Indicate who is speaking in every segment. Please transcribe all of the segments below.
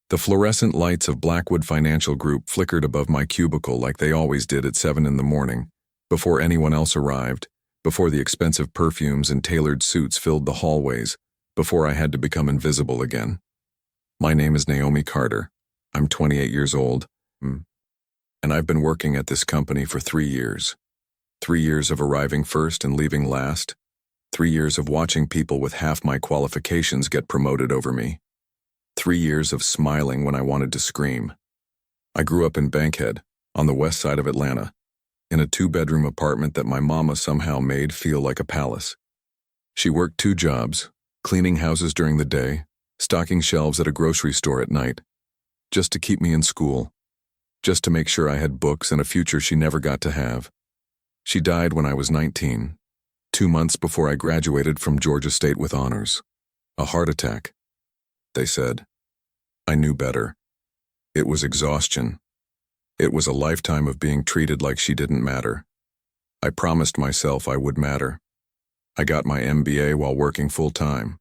Speaker 1: The fluorescent lights of Blackwood Financial Group flickered above my cubicle like they always did at 7 in the morning, before anyone else arrived, before the expensive perfumes and tailored suits filled the hallways, before I had to become invisible again. My name is Naomi Carter. I'm 28 years old, and I've been working at this company for 3 years. 3 years of arriving first and leaving last. 3 years of watching people with half my qualifications get promoted over me. 3 years of smiling when I wanted to scream. I grew up in Bankhead, on the west side of Atlanta, in a 2-bedroom apartment that my mama somehow made feel like a palace. She worked 2 jobs, cleaning houses during the day, stocking shelves at a grocery store at night, just to keep me in school, just to make sure I had books and a future she never got to have. She died when I was 19, 2 months before I graduated from Georgia State with honors. A heart attack, they said. I knew better. It was exhaustion. It was a lifetime of being treated like she didn't matter. I promised myself I would matter. I got my MBA while working full-time.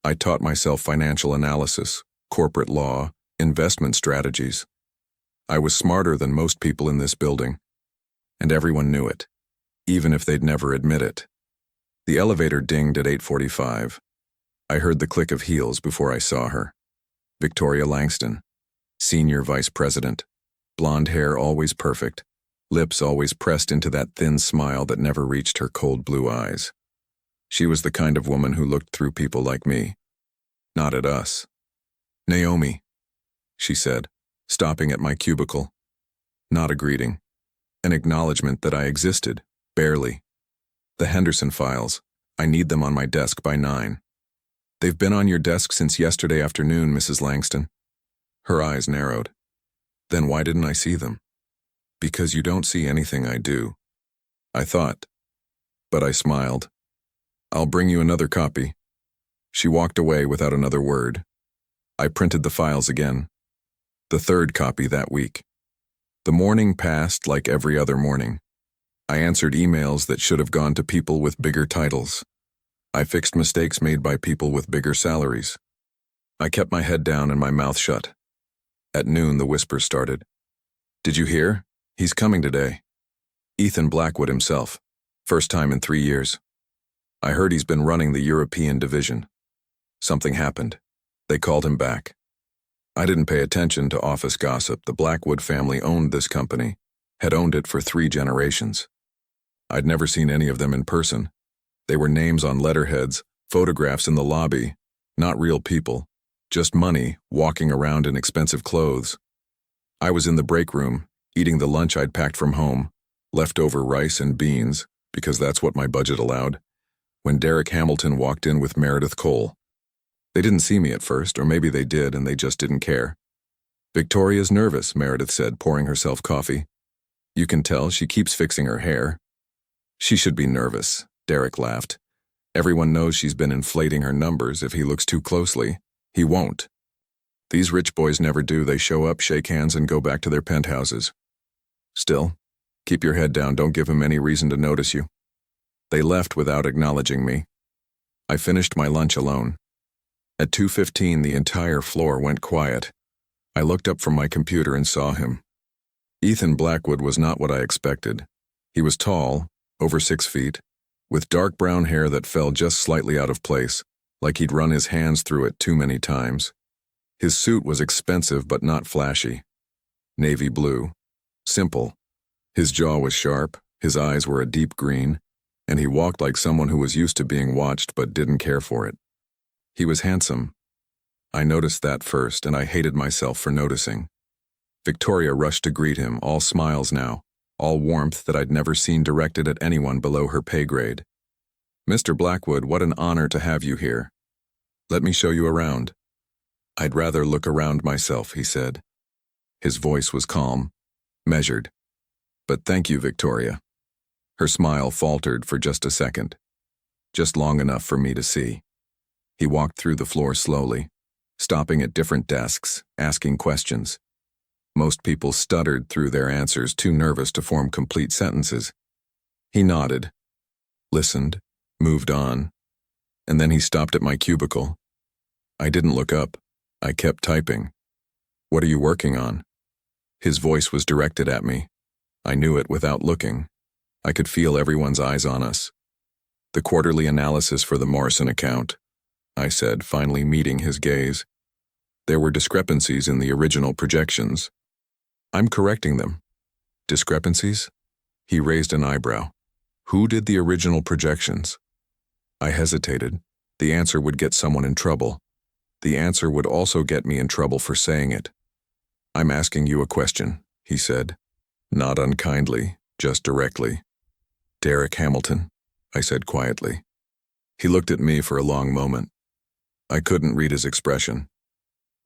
Speaker 1: I taught myself financial analysis, corporate law, investment strategies. I was smarter than most people in this building, and everyone knew it, even if they'd never admit it. The elevator dinged at 8:45. I heard the click of heels before I saw her. Victoria Langston, Senior Vice President, blonde hair always perfect, lips always pressed into that thin smile that never reached her cold blue eyes. She was the kind of woman who looked through people like me, not at us. Naomi, she said, stopping at my cubicle. Not a greeting, an acknowledgement that I existed, barely. The Henderson files, I need them on my desk by 9. They've been on your desk since yesterday afternoon, Mrs. Langston. Her eyes narrowed. Then why didn't I see them? Because you don't see anything I do. I thought. But I smiled. I'll bring you another copy. She walked away without another word. I printed the files again. The 3rd copy that week. The morning passed like every other morning. I answered emails that should have gone to people with bigger titles. I fixed mistakes made by people with bigger salaries. I kept my head down and my mouth shut. At noon, the whisper started. Did you hear? He's coming today. Ethan Blackwood himself. First time in 3 years. I heard he's been running the European division. Something happened. They called him back. I didn't pay attention to office gossip. The Blackwood family owned this company, had owned it for 3 generations. I'd never seen any of them in person. They were names on letterheads, photographs in the lobby, not real people, just money walking around in expensive clothes. I was in the break room, eating the lunch I'd packed from home, leftover rice and beans, because that's what my budget allowed, when Derek Hamilton walked in with Meredith Cole. They didn't see me at first, or maybe they did and they just didn't care. Victoria's nervous, Meredith said, pouring herself coffee. You can tell she keeps fixing her hair. She should be nervous, Derek laughed. Everyone knows she's been inflating her numbers. If he looks too closely, he won't. These rich boys never do. They show up, shake hands, and go back to their penthouses. Still, keep your head down. Don't give him any reason to notice you. They left without acknowledging me. I finished my lunch alone. At 2:15, the entire floor went quiet. I looked up from my computer and saw him. Ethan Blackwood was not what I expected. He was tall, over 6 feet, with dark brown hair that fell just slightly out of place, like he'd run his hands through it too many times. His suit was expensive but not flashy. Navy blue. Simple. His jaw was sharp, his eyes were a deep green, and he walked like someone who was used to being watched but didn't care for it. He was handsome. I noticed that first, and I hated myself for noticing. Victoria rushed to greet him, all smiles now, all warmth that I'd never seen directed at anyone below her pay grade. Mr. Blackwood, what an honor to have you here. Let me show you around. I'd rather look around myself, he said. His voice was calm, measured. But thank you, Victoria. Her smile faltered for just a second, just long enough for me to see. He walked through the floor slowly, stopping at different desks, asking questions. Most people stuttered through their answers, too nervous to form complete sentences. He nodded, listened, moved on, and then he stopped at my cubicle. I didn't look up. I kept typing. What are you working on? His voice was directed at me. I knew it without looking. I could feel everyone's eyes on us. The quarterly analysis for the Morrison account, I said, finally meeting his gaze. There were discrepancies in the original projections. I'm correcting them. Discrepancies? He raised an eyebrow. Who did the original projections? I hesitated. The answer would get someone in trouble. The answer would also get me in trouble for saying it. I'm asking you a question, he said. Not unkindly, just directly. Derek Hamilton, I said quietly. He looked at me for a long moment. I couldn't read his expression.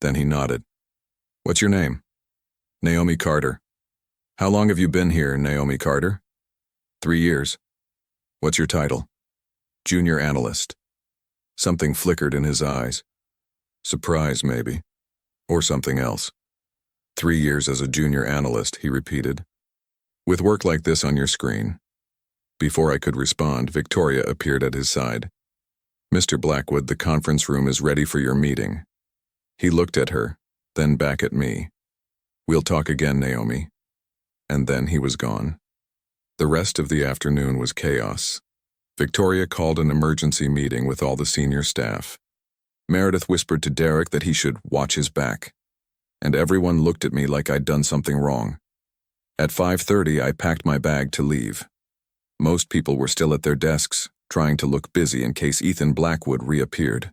Speaker 1: Then he nodded. What's your name? Naomi Carter. How long have you been here, Naomi Carter? 3 years. What's your title? Junior analyst. Something flickered in his eyes. Surprise, maybe. Or something else. 3 years as a junior analyst, he repeated. With work like this on your screen. Before I could respond, Victoria appeared at his side. Mr. Blackwood, the conference room is ready for your meeting. He looked at her, then back at me. We'll talk again, Naomi. And then he was gone. The rest of the afternoon was chaos. Victoria called an emergency meeting with all the senior staff. Meredith whispered to Derek that he should watch his back. And everyone looked at me like I'd done something wrong. At 5:30, I packed my bag to leave. Most people were still at their desks, trying to look busy in case Ethan Blackwood reappeared.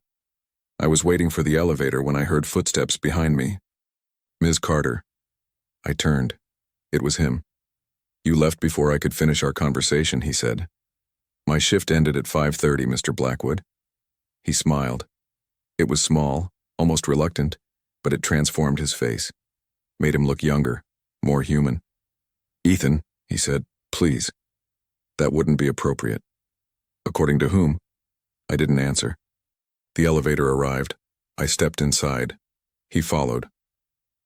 Speaker 1: I was waiting for the elevator when I heard footsteps behind me. Ms. Carter. I turned. It was him. You left before I could finish our conversation, he said. My shift ended at 5:30, Mr. Blackwood. He smiled. It was small, almost reluctant, but it transformed his face, made him look younger, more human. Ethan, he said, please. That wouldn't be appropriate. According to whom? I didn't answer. The elevator arrived. I stepped inside. He followed.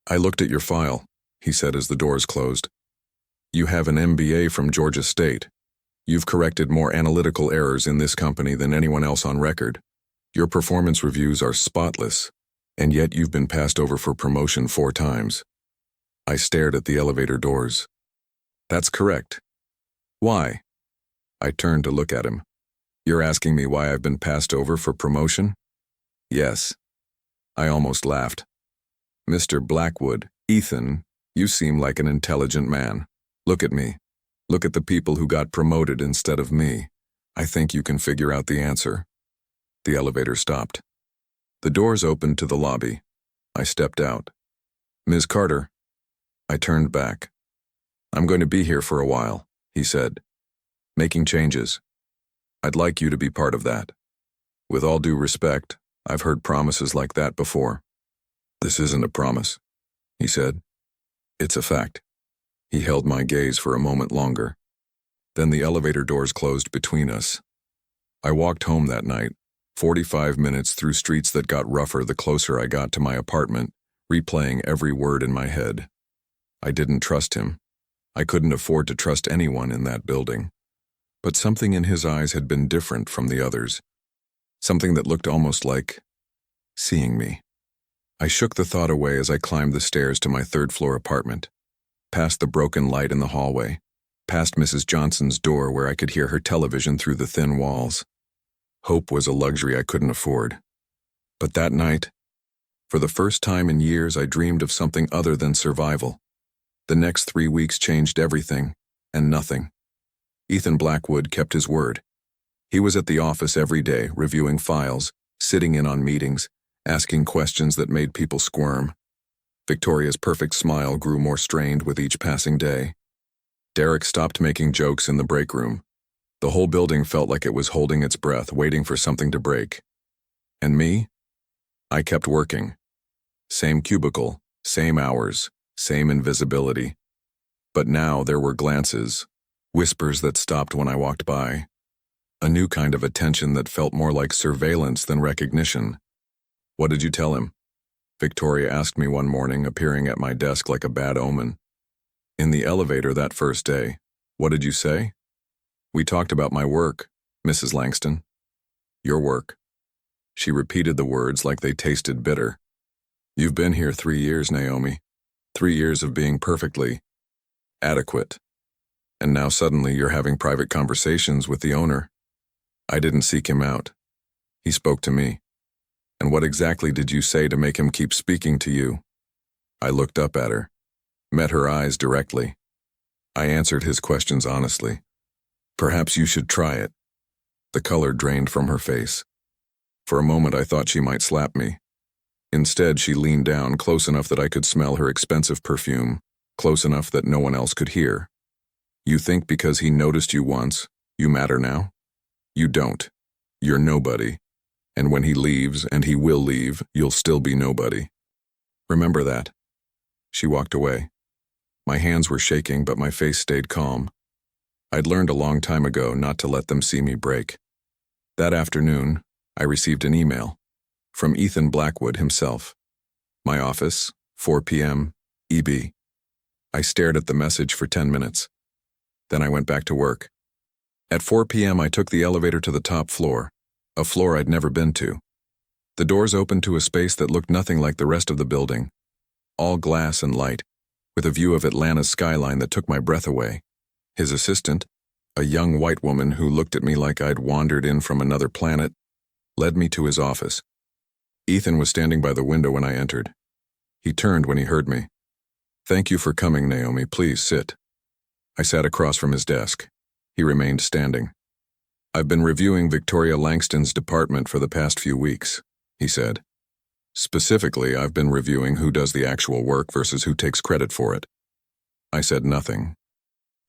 Speaker 1: I looked at your file, he said as the doors closed. You have an MBA from Georgia State. You've corrected more analytical errors in this company than anyone else on record. Your performance reviews are spotless, and yet you've been passed over for promotion 4 times. I stared at the elevator doors. That's correct. Why? I turned to look at him. You're asking me why I've been passed over for promotion? Yes. I almost laughed. Mr. Blackwood, Ethan, you seem like an intelligent man. Look at me. Look at the people who got promoted instead of me. I think you can figure out the answer. The elevator stopped. The doors opened to the lobby. I stepped out. Ms. Carter. I turned back. I'm going to be here for a while, he said. Making changes. I'd like you to be part of that. With all due respect, I've heard promises like that before. This isn't a promise, he said. It's a fact. He held my gaze for a moment longer. Then the elevator doors closed between us. I walked home that night, 45 minutes through streets that got rougher the closer I got to my apartment, replaying every word in my head. I didn't trust him. I couldn't afford to trust anyone in that building. But something in his eyes had been different from the others. Something that looked almost like seeing me. I shook the thought away as I climbed the stairs to my 3rd-floor apartment, past the broken light in the hallway, past Mrs. Johnson's door where I could hear her television through the thin walls. Hope was a luxury I couldn't afford. But that night, for the first time in years, I dreamed of something other than survival. The next 3 weeks changed everything, and nothing. Ethan Blackwood kept his word. He was at the office every day, reviewing files, sitting in on meetings, asking questions that made people squirm. Victoria's perfect smile grew more strained with each passing day. Derek stopped making jokes in the break room. The whole building felt like it was holding its breath, waiting for something to break. And me? I kept working. Same cubicle, same hours, same invisibility. But now there were glances, whispers that stopped when I walked by. A new kind of attention that felt more like surveillance than recognition. What did you tell him? Victoria asked me one morning, appearing at my desk like a bad omen. In the elevator that first day, what did you say? We talked about my work, Mrs. Langston. Your work. She repeated the words like they tasted bitter. You've been here 3 years, Naomi. 3 years of being perfectly adequate. And now suddenly you're having private conversations with the owner. I didn't seek him out. He spoke to me. And what exactly did you say to make him keep speaking to you? I looked up at her, met her eyes directly. I answered his questions honestly. Perhaps you should try it. The color drained from her face. For a moment I thought she might slap me. Instead, she leaned down close enough that I could smell her expensive perfume, close enough that no one else could hear. You think because he noticed you once, you matter now? You don't. You're nobody. And when he leaves, and he will leave, you'll still be nobody. Remember that. She walked away. My hands were shaking, but my face stayed calm. I'd learned a long time ago not to let them see me break. That afternoon, I received an email from Ethan Blackwood himself. My office, 4 p.m., EB. I stared at the message for 10 minutes. Then I went back to work. At 4 p.m., I took the elevator to the top floor, a floor I'd never been to. The doors opened to a space that looked nothing like the rest of the building, all glass and light, with a view of Atlanta's skyline that took my breath away. His assistant, a young white woman who looked at me like I'd wandered in from another planet, led me to his office. Ethan was standing by the window when I entered. He turned when he heard me. "Thank you for coming, Naomi. Please sit." I sat across from his desk. He remained standing. "I've been reviewing Victoria Langston's department for the past few weeks," he said. "Specifically, I've been reviewing who does the actual work versus who takes credit for it." I said nothing.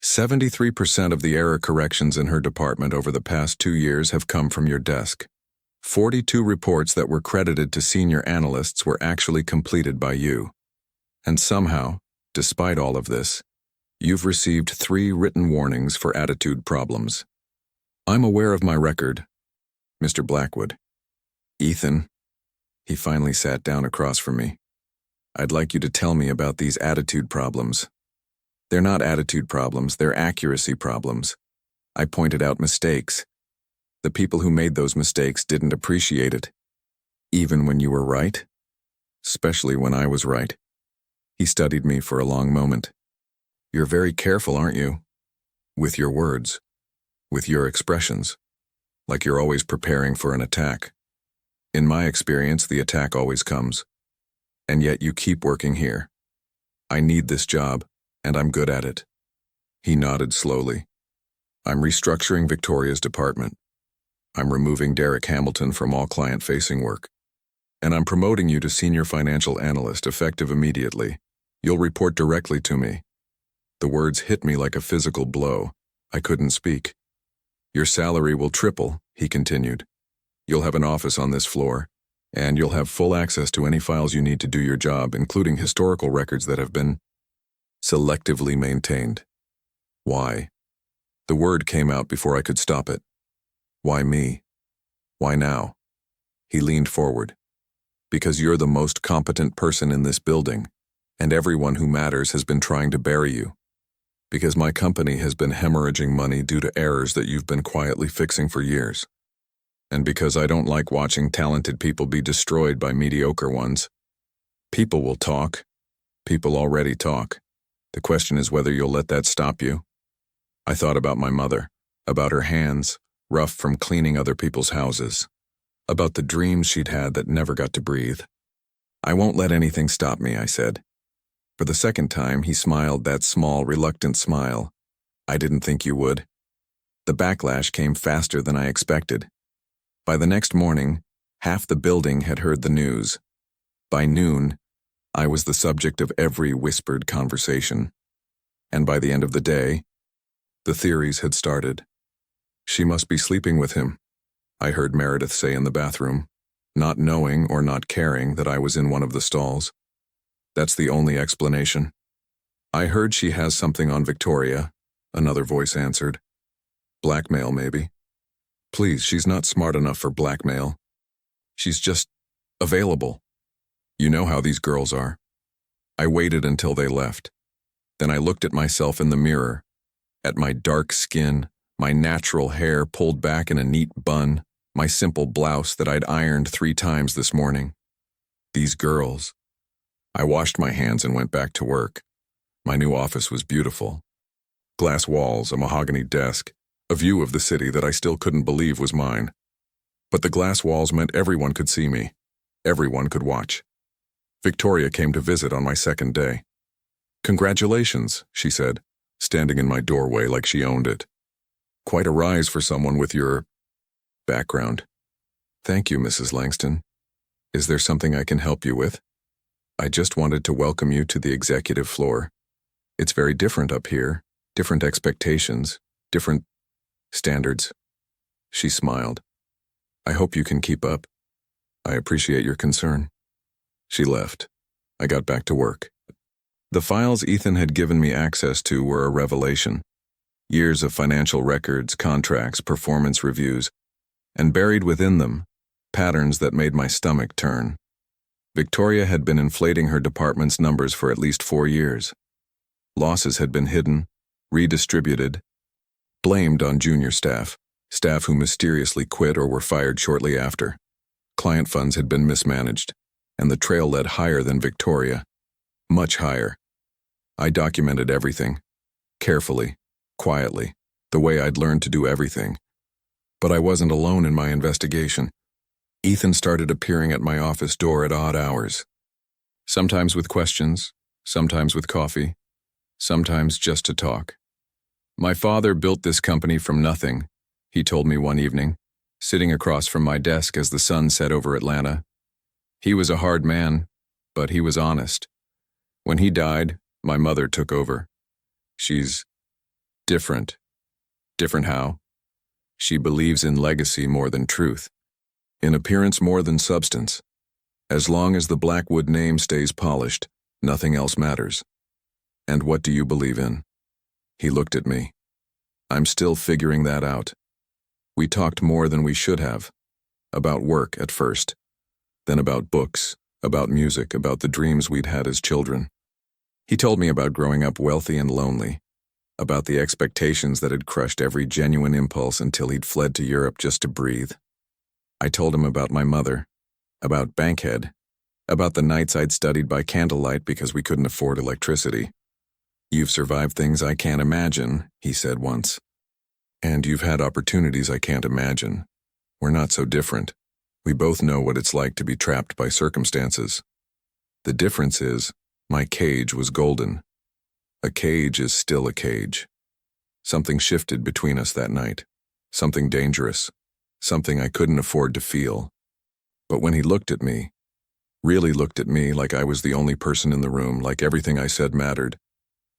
Speaker 1: 73% of the error corrections in her department over the past 2 years have come from your desk. 42 reports that were credited to senior analysts were actually completed by you. And somehow, despite all of this, you've received 3 written warnings for attitude problems. I'm aware of my record, Mr. Blackwood. Ethan, he finally sat down across from me. I'd like you to tell me about these attitude problems. They're not attitude problems, they're accuracy problems. I pointed out mistakes. The people who made those mistakes didn't appreciate it. Even when you were right? Especially when I was right. He studied me for a long moment. You're very careful, aren't you? With your words. With your expressions. Like you're always preparing for an attack. In my experience, the attack always comes. And yet you keep working here. I need this job, and I'm good at it. He nodded slowly. I'm restructuring Victoria's department. I'm removing Derek Hamilton from all client-facing work. And I'm promoting you to senior financial analyst, effective immediately. You'll report directly to me. The words hit me like a physical blow. I couldn't speak. Your salary will triple, he continued. You'll have an office on this floor, and you'll have full access to any files you need to do your job, including historical records that have been selectively maintained. Why? The word came out before I could stop it. Why me? Why now? He leaned forward. Because you're the most competent person in this building, and everyone who matters has been trying to bury you. Because my company has been hemorrhaging money due to errors that you've been quietly fixing for years. And because I don't like watching talented people be destroyed by mediocre ones. People will talk. People already talk. The question is whether you'll let that stop you. I thought about my mother, about her hands, rough from cleaning other people's houses, about the dreams she'd had that never got to breathe. I won't let anything stop me, I said. For the second time, he smiled that small, reluctant smile. I didn't think you would. The backlash came faster than I expected. By the next morning, half the building had heard the news. By noon, I was the subject of every whispered conversation. And by the end of the day, the theories had started. She must be sleeping with him, I heard Meredith say in the bathroom, not knowing or not caring that I was in one of the stalls. That's the only explanation. I heard she has something on Victoria, another voice answered. Blackmail, maybe. Please, she's not smart enough for blackmail. She's just available. You know how these girls are. I waited until they left. Then I looked at myself in the mirror, at my dark skin, my natural hair pulled back in a neat bun, my simple blouse that I'd ironed 3 times this morning. These girls, I washed my hands and went back to work. My new office was beautiful. Glass walls, a mahogany desk, a view of the city that I still couldn't believe was mine. But the glass walls meant everyone could see me. Everyone could watch. Victoria came to visit on my second day. "Congratulations," she said, standing in my doorway like she owned it. "Quite a rise for someone with your background." "Thank you, Mrs. Langston. Is there something I can help you with?" "I just wanted to welcome you to the executive floor. It's very different up here, different expectations, different standards." She smiled. "I hope you can keep up. I appreciate your concern." She left. I got back to work. The files Ethan had given me access to were a revelation. Years of financial records, contracts, performance reviews, and buried within them, patterns that made my stomach turn. Victoria had been inflating her department's numbers for at least 4 years. Losses had been hidden, redistributed, blamed on junior staff who mysteriously quit or were fired shortly after. Client funds had been mismanaged, and the trail led higher than Victoria, much higher. I documented everything, carefully, quietly, the way I'd learned to do everything. But I wasn't alone in my investigation. Ethan started appearing at my office door at odd hours. Sometimes with questions, sometimes with coffee, sometimes just to talk. "My father built this company from nothing," he told me one evening, sitting across from my desk as the sun set over Atlanta. "He was a hard man, but he was honest. When he died, my mother took over. She's different." "Different how?" "She believes in legacy more than truth, in appearance more than substance. As long as the Blackwood name stays polished, nothing else matters." "And what do you believe in?" He looked at me. "I'm still figuring that out." We talked more than we should have. About work at first, then about books, about music, about the dreams we'd had as children. He told me about growing up wealthy and lonely, about the expectations that had crushed every genuine impulse until he'd fled to Europe just to breathe. I told him about my mother, about Bankhead, about the nights I'd studied by candlelight because we couldn't afford electricity. "You've survived things I can't imagine," he said once. "And you've had opportunities I can't imagine. We're not so different. We both know what it's like to be trapped by circumstances. The difference is, my cage was golden. A cage is still a cage." Something shifted between us that night. Something dangerous. Something I couldn't afford to feel. But when he looked at me, really looked at me like I was the only person in the room, like everything I said mattered,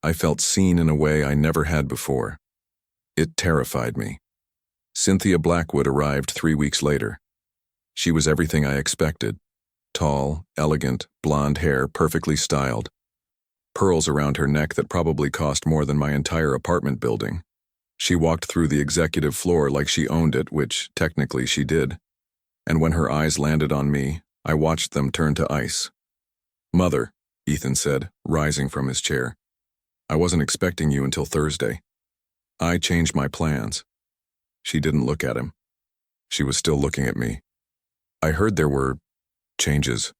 Speaker 1: I felt seen in a way I never had before. It terrified me. Cynthia Blackwood arrived 3 weeks later. She was everything I expected. Tall, elegant, blonde hair, perfectly styled. Pearls around her neck that probably cost more than my entire apartment building. She walked through the executive floor like she owned it, which technically she did. And when her eyes landed on me, I watched them turn to ice. "Mother," Ethan said, rising from his chair. "I wasn't expecting you until Thursday. I changed my plans." She didn't look at him. She was still looking at me. "I heard there were changes.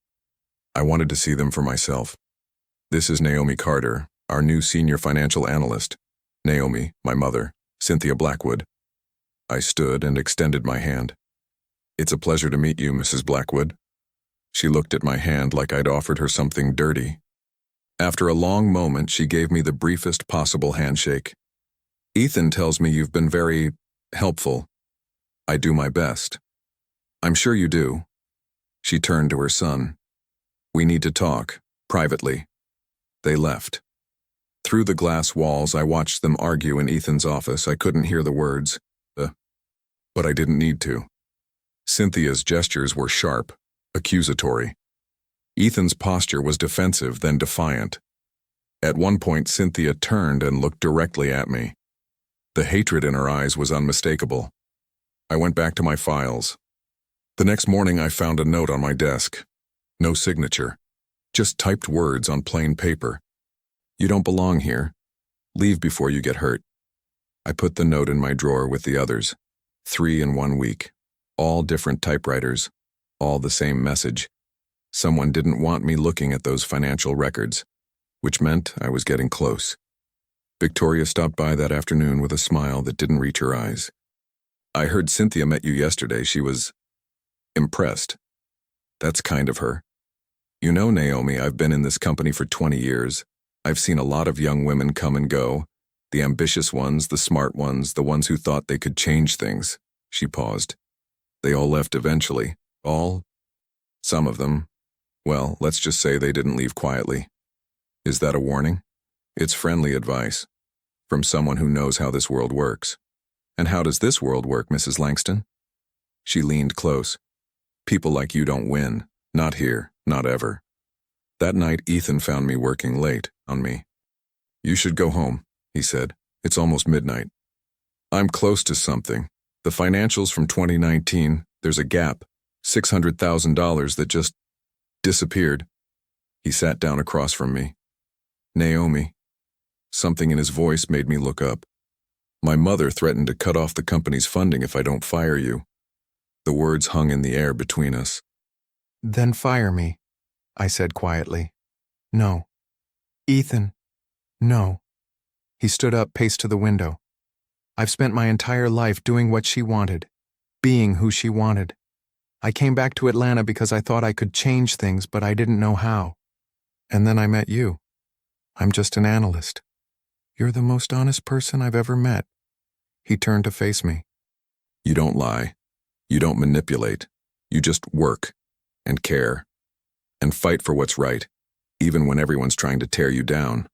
Speaker 1: I wanted to see them for myself. This is Naomi Carter, our new senior financial analyst. Naomi, my mother, Cynthia Blackwood." I stood and extended my hand. "It's a pleasure to meet you, Mrs. Blackwood." She looked at my hand like I'd offered her something dirty. After a long moment, she gave me the briefest possible handshake. "Ethan tells me you've been very helpful. I do my best." "I'm sure you do." She turned to her son. "We need to talk, privately." They left. Through the glass walls, I watched them argue in Ethan's office. I couldn't hear the words, but I didn't need to. Cynthia's gestures were sharp, accusatory. Ethan's posture was defensive, then defiant. At one point, Cynthia turned and looked directly at me. The hatred in her eyes was unmistakable. I went back to my files. The next morning, I found a note on my desk. No signature, just typed words on plain paper. "You don't belong here. Leave before you get hurt." I put the note in my drawer with the others. 3 in 1 week. All different typewriters. All the same message. Someone didn't want me looking at those financial records, which meant I was getting close. Victoria stopped by that afternoon with a smile that didn't reach her eyes. I heard Cynthia met you yesterday. She was impressed. That's kind of her. You know, Naomi, I've been in this company for 20 years. I've seen a lot of young women come and go. The ambitious ones, the smart ones, the ones who thought they could change things. She paused. They all left eventually. All? Some of them. Well, let's just say they didn't leave quietly. Is that a warning? It's friendly advice. From someone who knows how this world works. And how does this world work, Mrs. Langston? She leaned close. People like you don't win. Not here, not ever. That night, Ethan found me working late on me. You should go home, he said. It's almost midnight. I'm close to something. The financials from 2019, there's a gap. $600,000 that just disappeared. He sat down across from me. Naomi. Something in his voice made me look up. My mother threatened to cut off the company's funding if I don't fire you. The words hung in the air between us.
Speaker 2: Then fire me, I said quietly. No. Ethan, no. He stood up, paced to the window. I've spent my entire life doing what she wanted, being who she wanted. I came back to Atlanta because I thought I could change things, but I didn't know how. And then I met you. I'm just an analyst. You're the most honest person I've ever met. He turned to face me.
Speaker 1: You don't lie. You don't manipulate. You just work and care and fight for what's right, even when everyone's trying to tear you down.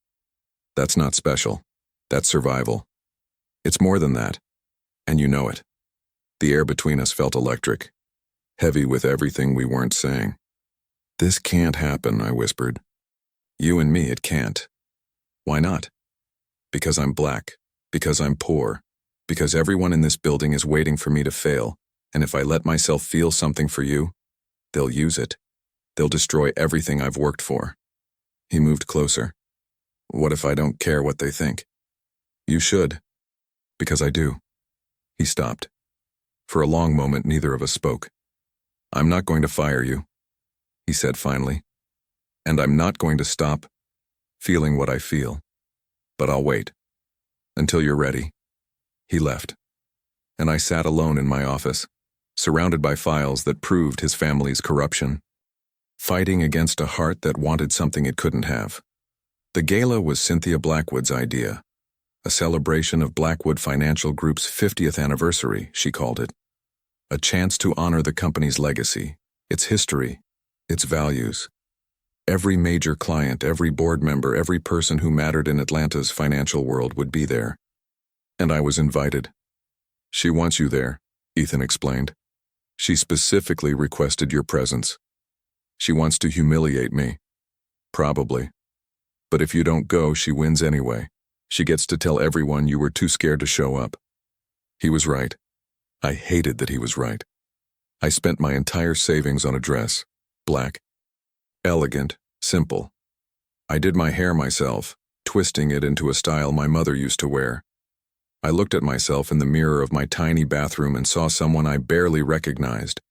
Speaker 1: That's not special. That's survival. It's more than that, and you know it. The air between us felt electric, heavy with everything we weren't saying. This can't happen, I whispered. You and me, it can't. Why not? Because I'm black, because I'm poor, because everyone in this building is waiting for me to fail, and if I let myself feel something for you, they'll use it. They'll destroy everything I've worked for. He moved closer. What if I don't care what they think? You should. Because I do. He stopped. For a long moment, neither of us spoke. I'm not going to fire you, he said finally. And I'm not going to stop feeling what I feel. But I'll wait. Until you're ready. He left. And I sat alone in my office, surrounded by files that proved his family's corruption, fighting against a heart that wanted something it couldn't have. The gala was Cynthia Blackwood's idea, a celebration of Blackwood Financial Group's 50th anniversary, she called it. A chance to honor the company's legacy, its history, its values. Every major client, every board member, every person who mattered in Atlanta's financial world would be there. And I was invited. She wants you there, Ethan explained. She specifically requested your presence. She wants to humiliate me. Probably. But if you don't go, she wins anyway. She gets to tell everyone you were too scared to show up. He was right. I hated that he was right. I spent my entire savings on a dress. Black. Elegant. Simple. I did my hair myself, twisting it into a style my mother used to wear. I looked at myself in the mirror of my tiny bathroom and saw someone I barely recognized.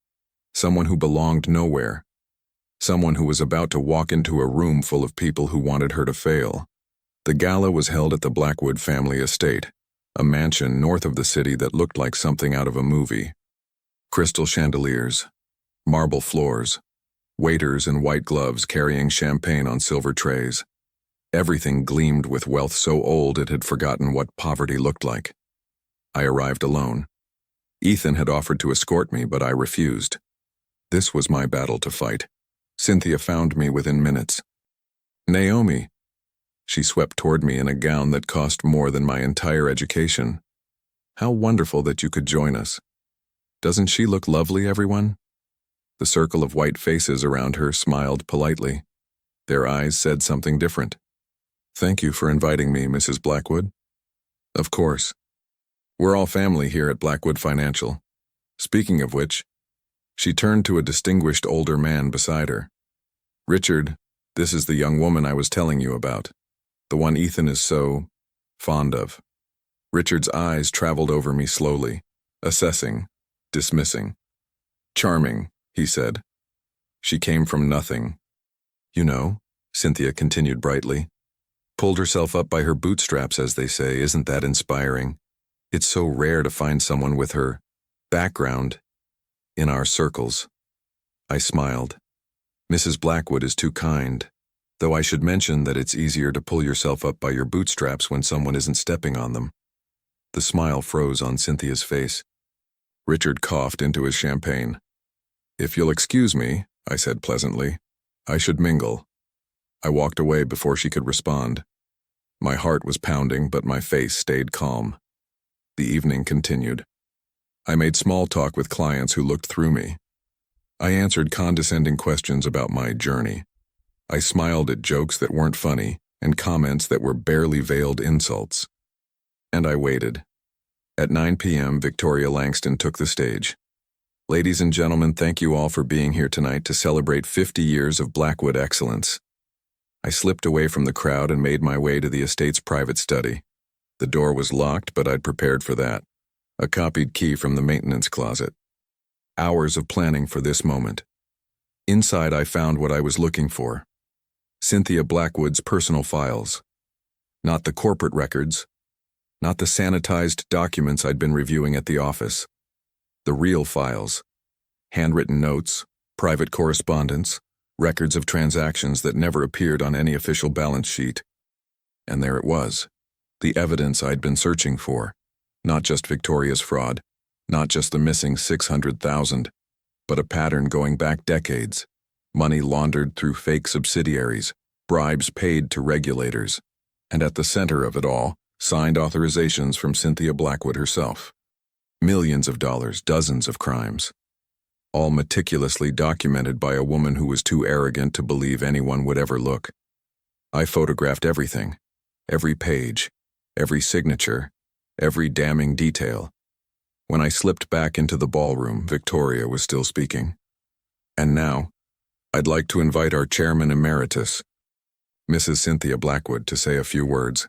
Speaker 1: Someone who belonged nowhere. Someone who was about to walk into a room full of people who wanted her to fail. The gala was held at the Blackwood family estate, a mansion north of the city that looked like something out of a movie. Crystal chandeliers, marble floors, waiters in white gloves carrying champagne on silver trays. Everything gleamed with wealth so old it had forgotten what poverty looked like. I arrived alone. Ethan had offered to escort me, but I refused. This was my battle to fight. Cynthia found me within minutes. Naomi. She swept toward me in a gown that cost more than my entire education. How wonderful that you could join us. Doesn't she look lovely, everyone? The circle of white faces around her smiled politely. Their eyes said something different. Thank you for inviting me, Mrs. Blackwood. Of course. We're all family here at Blackwood Financial. Speaking of which, she turned to a distinguished older man beside her. Richard, this is the young woman I was telling you about. The one Ethan is so fond of. Richard's eyes traveled over me slowly, assessing, dismissing. Charming, he said. She came from nothing. You know, Cynthia continued brightly. Pulled herself up by her bootstraps, as they say. Isn't that inspiring? It's so rare to find someone with her background in our circles. I smiled. Mrs. Blackwood is too kind, though I should mention that it's easier to pull yourself up by your bootstraps when someone isn't stepping on them. The smile froze on Cynthia's face. Richard coughed into his champagne. If you'll excuse me, I said pleasantly, I should mingle. I walked away before she could respond. My heart was pounding, but my face stayed calm. The evening continued. I made small talk with clients who looked through me. I answered condescending questions about my journey. I smiled at jokes that weren't funny and comments that were barely veiled insults. And I waited. At 9 p.m., Victoria Langston took the stage. Ladies and gentlemen, thank you all for being here tonight to celebrate 50 years of Blackwood excellence. I slipped away from the crowd and made my way to the estate's private study. The door was locked, but I'd prepared for that. A copied key from the maintenance closet. Hours of planning for this moment. Inside, I found what I was looking for. Cynthia Blackwood's personal files. Not the corporate records. Not the sanitized documents I'd been reviewing at the office. The real files. Handwritten notes, private correspondence, records of transactions that never appeared on any official balance sheet. And there it was. The evidence I'd been searching for. Not just Victoria's fraud. Not just the missing 600,000, but a pattern going back decades. Money laundered through fake subsidiaries, bribes paid to regulators, and at the center of it all, signed authorizations from Cynthia Blackwood herself. Millions of dollars, dozens of crimes. All meticulously documented by a woman who was too arrogant to believe anyone would ever look. I photographed everything, every page, every signature, every damning detail. When I slipped back into the ballroom, Victoria was still speaking. And now, I'd like to invite our chairman emeritus, Mrs. Cynthia Blackwood, to say a few words.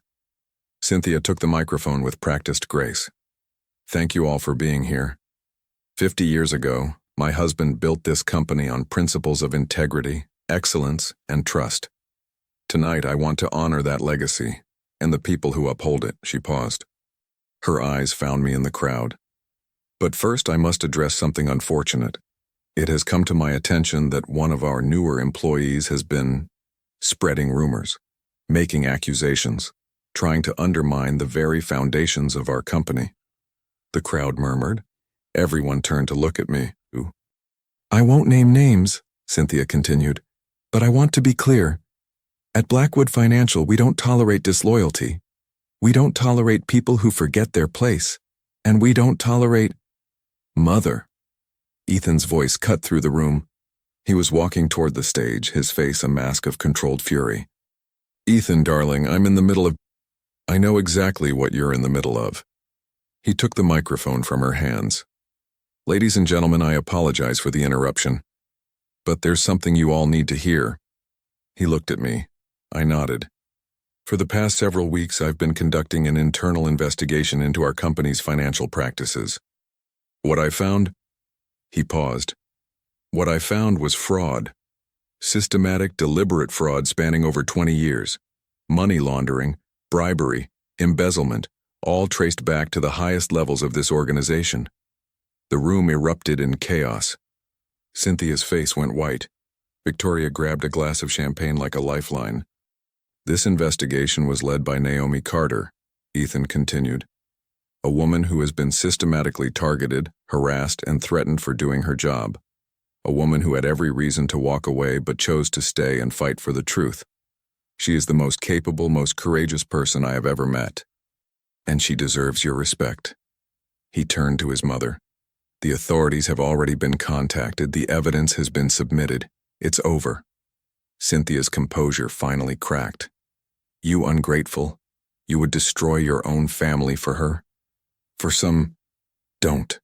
Speaker 1: Cynthia took the microphone with practiced grace. Thank you all for being here. 50 years ago, my husband built this company on principles of integrity, excellence, and trust. Tonight, I want to honor that legacy and the people who uphold it. She paused. Her eyes found me in the crowd. But first, I must address something unfortunate. It has come to my attention that one of our newer employees has been spreading rumors, making accusations, trying to undermine the very foundations of our company. The crowd murmured. Everyone turned to look at me. I won't name names, Cynthia continued, but I want to be clear. At Blackwood Financial, we don't tolerate disloyalty. We don't tolerate people who forget their place. And we don't tolerate... Mother. Ethan's voice cut through the room. He was walking toward the stage, his face a mask of controlled fury. Ethan, darling, I'm in the middle of... I know exactly what you're in the middle of. He took the microphone from her hands. Ladies and gentlemen, I apologize for the interruption. But there's something you all need to hear. He looked at me. I nodded. For the past several weeks, I've been conducting an internal investigation into our company's financial practices. What I found? He paused. What I found was fraud. Systematic, deliberate fraud spanning over 20 years. Money laundering, bribery, embezzlement, all traced back to the highest levels of this organization. The room erupted in chaos. Cynthia's face went white. Victoria grabbed a glass of champagne like a lifeline. This investigation was led by Naomi Carter, Ethan continued. A woman who has been systematically targeted, harassed, and threatened for doing her job. A woman who had every reason to walk away but chose to stay and fight for the truth. She is the most capable, most courageous person I have ever met. And she deserves your respect. He turned to his mother. The authorities have already been contacted. The evidence has been submitted. It's over. Cynthia's composure finally cracked. You ungrateful. You would destroy your own family for her? For some... Don't.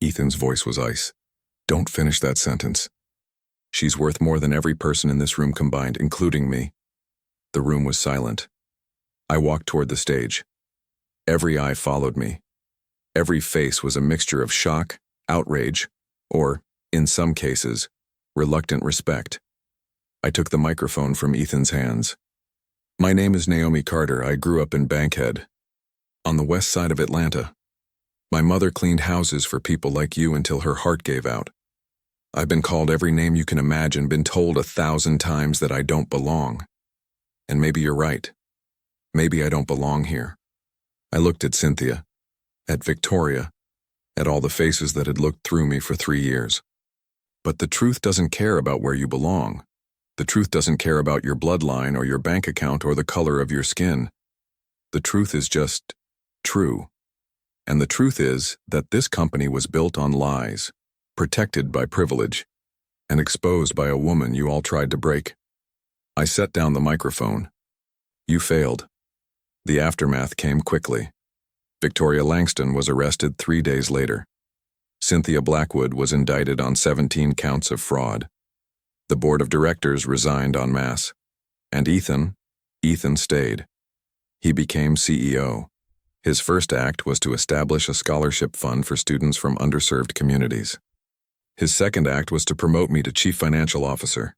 Speaker 1: Ethan's voice was ice. Don't finish that sentence. She's worth more than every person in this room combined, including me. The room was silent. I walked toward the stage. Every eye followed me. Every face was a mixture of shock, outrage, or, in some cases, reluctant respect. I took the microphone from Ethan's hands. My name is Naomi Carter. I grew up in Bankhead, on the west side of Atlanta. My mother cleaned houses for people like you until her heart gave out. I've been called every name you can imagine, been told 1,000 times that I don't belong. And maybe you're right. Maybe I don't belong here. I looked at Cynthia, at Victoria, at all the faces that had looked through me for 3 years. But the truth doesn't care about where you belong. The truth doesn't care about your bloodline or your bank account or the color of your skin. The truth is just true. And the truth is that this company was built on lies, protected by privilege, and exposed by a woman you all tried to break. I set down the microphone. You failed. The aftermath came quickly. Victoria Langston was arrested 3 days later. Cynthia Blackwood was indicted on 17 counts of fraud. The board of directors resigned en masse. And Ethan stayed. He became CEO. His first act was to establish a scholarship fund for students from underserved communities. His second act was to promote me to chief financial officer.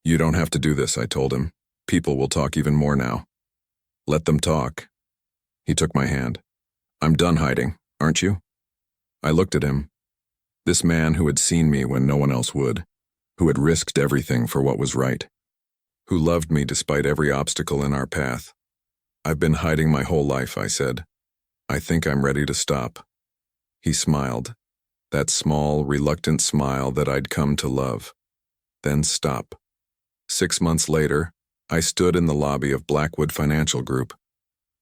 Speaker 1: You don't have to do this, I told him. People will talk even more now. Let them talk. He took my hand. I'm done hiding, aren't you? I looked at him. This man who had seen me when no one else would, who had risked everything for what was right, who loved me despite every obstacle in our path. I've been hiding my whole life, I said. I think I'm ready to stop. He smiled, that small, reluctant smile that I'd come to love. Then stop. 6 months later, I stood in the lobby of Blackwood Financial Group.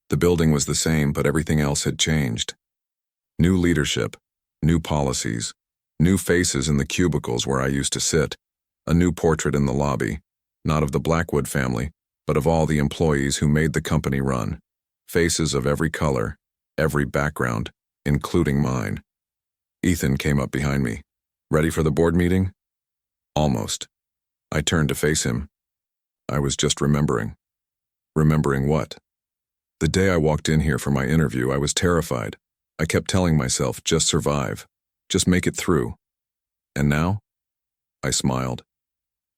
Speaker 1: The building was the same, but everything else had changed. New leadership, new policies, new faces in the cubicles where I used to sit, a new portrait in the lobby, not of the Blackwood family, but of all the employees who made the company run. Faces of every color, every background, including mine. Ethan came up behind me. Ready for the board meeting? Almost. I turned to face him. I was just remembering. Remembering what? The day I walked in here for my interview, I was terrified. I kept telling myself, just survive. Just make it through. And now? I smiled.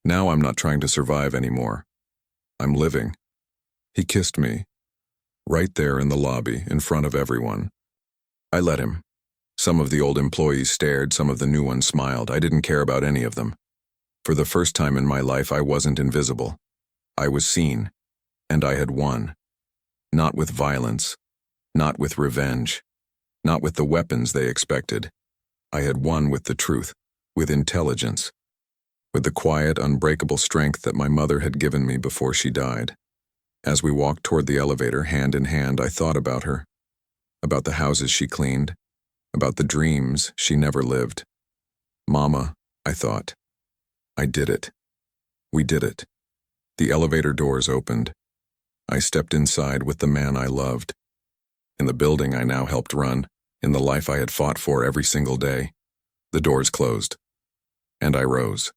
Speaker 1: Now I'm not trying to survive anymore. I'm living. He kissed me, right there in the lobby, in front of everyone. I let him. Some of the old employees stared, some of the new ones smiled. I didn't care about any of them. For the first time in my life, I wasn't invisible. I was seen, and I had won. Not with violence, not with revenge, not with the weapons they expected. I had won with the truth, with intelligence, with the quiet, unbreakable strength that my mother had given me before she died. As we walked toward the elevator, hand in hand, I thought about her, about the houses she cleaned, about the dreams she never lived. Mama, I thought. I did it. We did it. The elevator doors opened. I stepped inside with the man I loved. In the building I now helped run, in the life I had fought for every single day. The doors closed, and I rose.